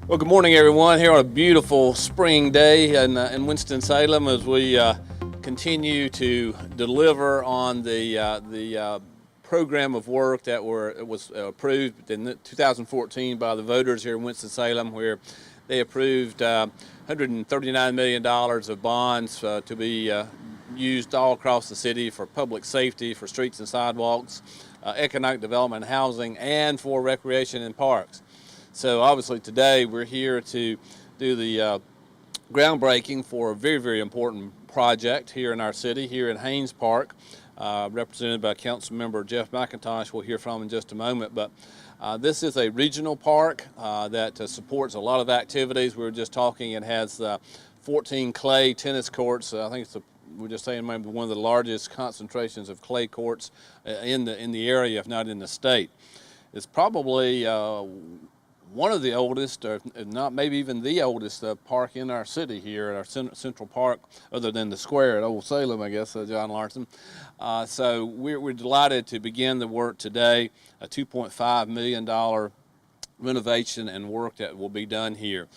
Well, good morning, everyone. Here on a beautiful spring day in Winston-Salem, as we continue to deliver on the program of work that was approved in 2014 by the voters here in Winston-Salem, where they approved $139 million of bonds to be used all across the city for public safety, for streets and sidewalks, economic development, housing, and for recreation and parks. So obviously today we're here to do the groundbreaking for a very, very important project here in our city, here in Haynes Park, represented by Councilmember Jeff McIntosh. We'll hear from in just a moment. But this is a regional park that supports a lot of activities. We were just talking, it has 14 clay tennis courts. I think we're just saying maybe one of the largest concentrations of clay courts in the area, if not in the state. It's probably one of the oldest, or if not maybe even the oldest park in our city here, our central park, other than the square at Old Salem, I guess, John Larson. So we're delighted to begin the work today, a $2.5 million renovation and work that will be done here.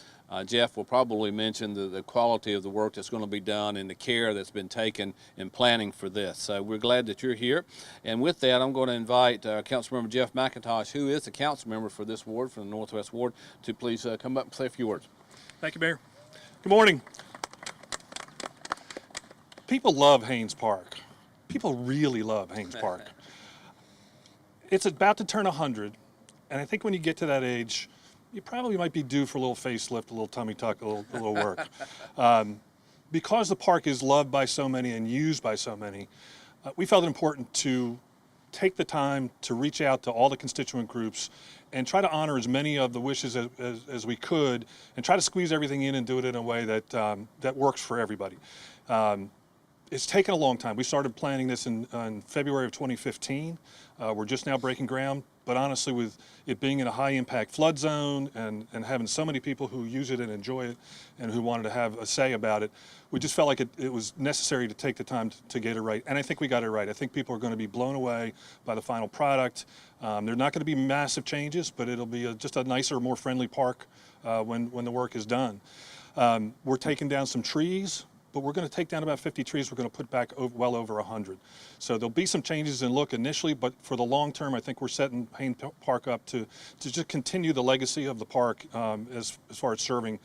Jeff will probably mention the quality of the work that's going to be done and the care that's been taken in planning for this. So we're glad that you're here. And with that, I'm going to invite Councilmember Jeff McIntosh, who is the council member for this ward, for the Northwest Ward, to please come up and say a few words. Thank you, Mayor. Good morning. People love Haynes Park. People really love Haynes Park. It's about to turn 100, and I think when you get to that age, you probably might be due for a little facelift, a little tummy tuck, a little work. Because the park is loved by so many and used by so many, we felt it important to take the time to reach out to all the constituent groups and try to honor as many of the wishes as we could, and try to squeeze everything in and do it in a way that works for everybody. It's taken a long time. We started planning this in February of 2015. We're just now breaking ground. But honestly, with it being in a high impact flood zone and having so many people who use it and enjoy it and who wanted to have a say about it, we just felt like it was necessary to take the time to get it right. And I think we got it right. I think people are going to be blown away by the final product. There are not going to be massive changes, but it'll be just a nicer, more friendly park when the work is done. We're taking down some trees, but we're going to take down about 50 trees. We're going to put back well over 100. So there'll be some changes in look initially, but for the long term, I think we're setting Haynes Park up to just continue the legacy of the park as far as serving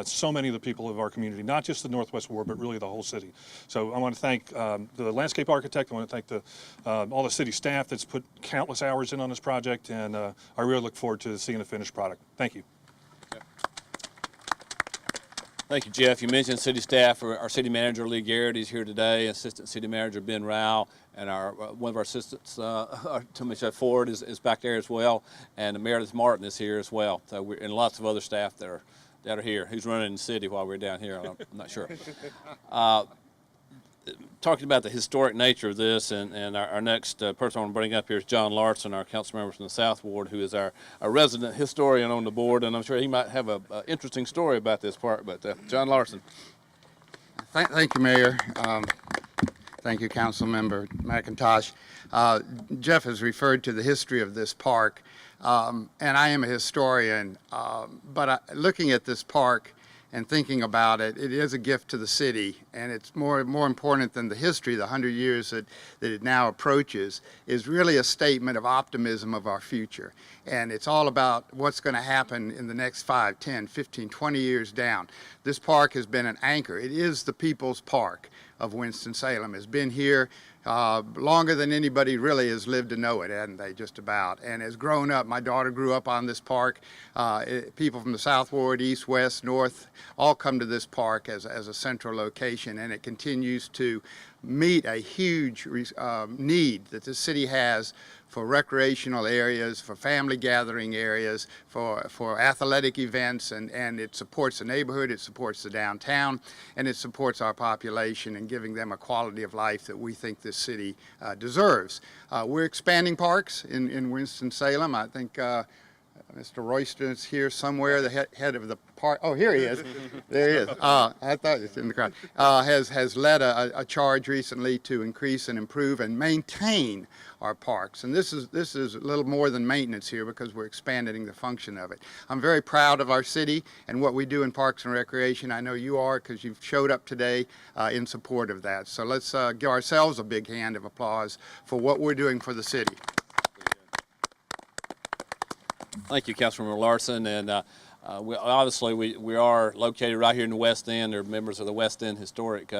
so many of the people of our community, not just the Northwest Ward, but really the whole city. So I want to thank the landscape architect. I want to thank all the city staff that's put countless hours in on this project, and I really look forward to seeing the finished product. Thank you. Thank you, Jeff. You mentioned city staff. Our city manager, Lee Garrett, is here today. Assistant city manager, Ben Rao, and one of our assistants, Tamisha Ford, is back there as well. And Meredith Martin is here as well. So and lots of other staff that are here. Who's running the city while we're down here? I'm not sure. Talking about the historic nature of this, and our next person I want to bring up here is John Larson, our council member from the South Ward, who is our resident historian on the board, and I'm sure he might have an interesting story about this part. But John Larson. Thank you, Mayor. Thank you, Council Member McIntosh. Jeff has referred to the history of this park, and I am a historian, but looking at this park and thinking about it, it is a gift to the city, and it's more important than the history, the 100 years that it now approaches, is really a statement of optimism of our future. And it's all about what's going to happen in the next 5, 10, 15, 20 years down. This park has been an anchor. It is the people's park of Winston-Salem. It's been here longer than anybody really has lived to know it, hadn't they, just about. And has grown up. My daughter grew up on this park. People from the South Ward, East, West, North, all come to this park as a central location, and it continues to meet a huge need that the city has for recreational areas, for family gathering areas, for athletic events, and it supports the neighborhood, it supports the downtown, and it supports our population in giving them a quality of life that we think this city deserves. We're expanding parks in Winston-Salem. I think Mr. Royston is here somewhere, the head of the park. Oh, here he is. There he is. I thought he was in the crowd. Has led a charge recently to increase and improve and maintain our parks. And this is a little more than maintenance here because we're expanding the function of it. I'm very proud of our city and what we do in Parks and Recreation. I know you are because you've showed up today in support of that. So let's give ourselves a big hand of applause for what we're doing for the city. Thank you, Councilmember Larson. And we are located right here in the West End. They're members of the West End Historic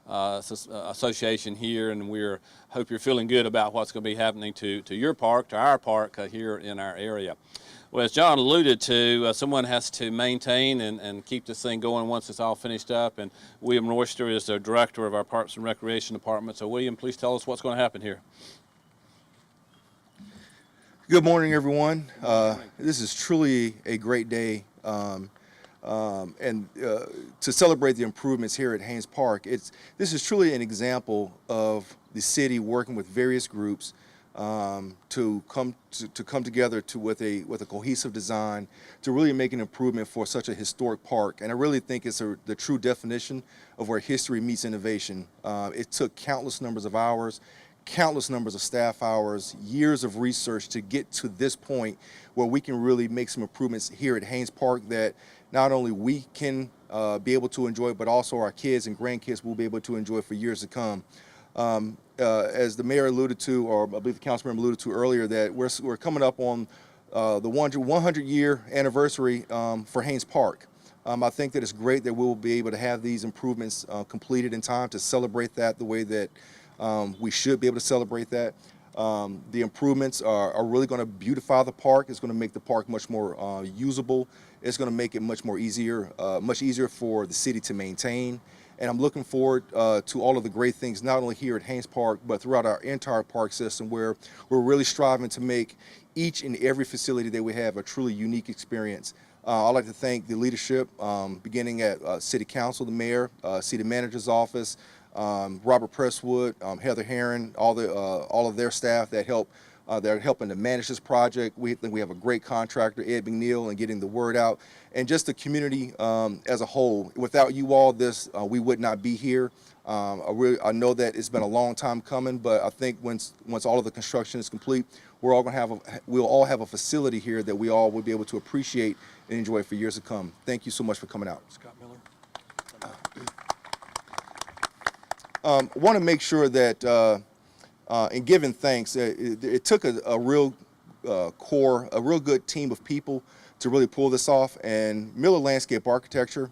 Association here, and hope you're feeling good about what's going to be happening to your park, to our park here in our area. Well, as John alluded to, someone has to maintain and keep this thing going once it's all finished up, and William Royster is the director of our Parks and Recreation Department. So William, please tell us what's going to happen here. Good morning, everyone. This is truly a great day, and to celebrate the improvements here at Haynes Park. This is truly an example of the city working with various groups to come together with a cohesive design to really make an improvement for such a historic park. And I really think it's the true definition of where history meets innovation. It took countless numbers of hours, countless numbers of staff hours, years of research to get to this point where we can really make some improvements here at Haynes Park that not only we can be able to enjoy, but also our kids and grandkids will be able to enjoy for years to come. As the mayor alluded to, or I believe the council member alluded to earlier, that we're coming up on the 100-year anniversary for Haynes Park. I think that it's great that we'll be able to have these improvements completed in time to celebrate that the way that we should be able to celebrate that. The improvements are really going to beautify the park. It's going to make the park much more usable. It's going to make it much easier for the city to maintain. And I'm looking forward to all of the great things, not only here at Haynes Park, but throughout our entire park system, where we're really striving to make each and every facility that we have a truly unique experience. I'd like to thank the leadership, beginning at City Council, the mayor, City Manager's Office, Robert Presswood, Heather Herron, all of their staff that they're helping to manage this project. We think we have a great contractor, Ed McNeil, and getting the word out, and just the community as a whole. Without you all, we would not be here. I know that it's been a long time coming, but I think once all of the construction is complete, we'll all have a facility here that we all will be able to appreciate and enjoy for years to come. Thank you so much for coming out. Scott Miller. Want to make sure that in giving thanks, it took a real good team of people to really pull this off. And Miller Landscape Architecture,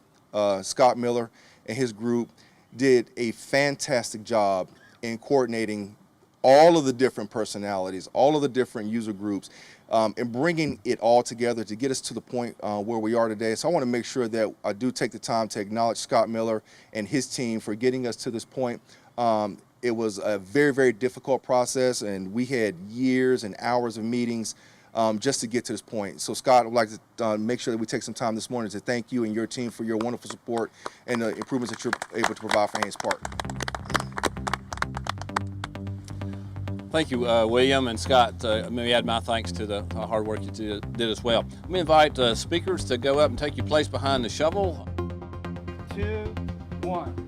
Scott Miller and his group did a fantastic job in coordinating all of the different personalities, all of the different user groups, and bringing it all together to get us to the point where we are today. So I want to make sure that I do take the time to acknowledge Scott Miller and his team for getting us to this point. It was a very, very difficult process, and we had years and hours of meetings just to get to this point. So Scott, I'd like to make sure that we take some time this morning to thank you and your team for your wonderful support and the improvements that you're able to provide for Haynes Park. Thank you, William and Scott. Let me add my thanks to the hard work you did as well. Let me invite speakers to go up and take your place behind the shovel. 2, 1.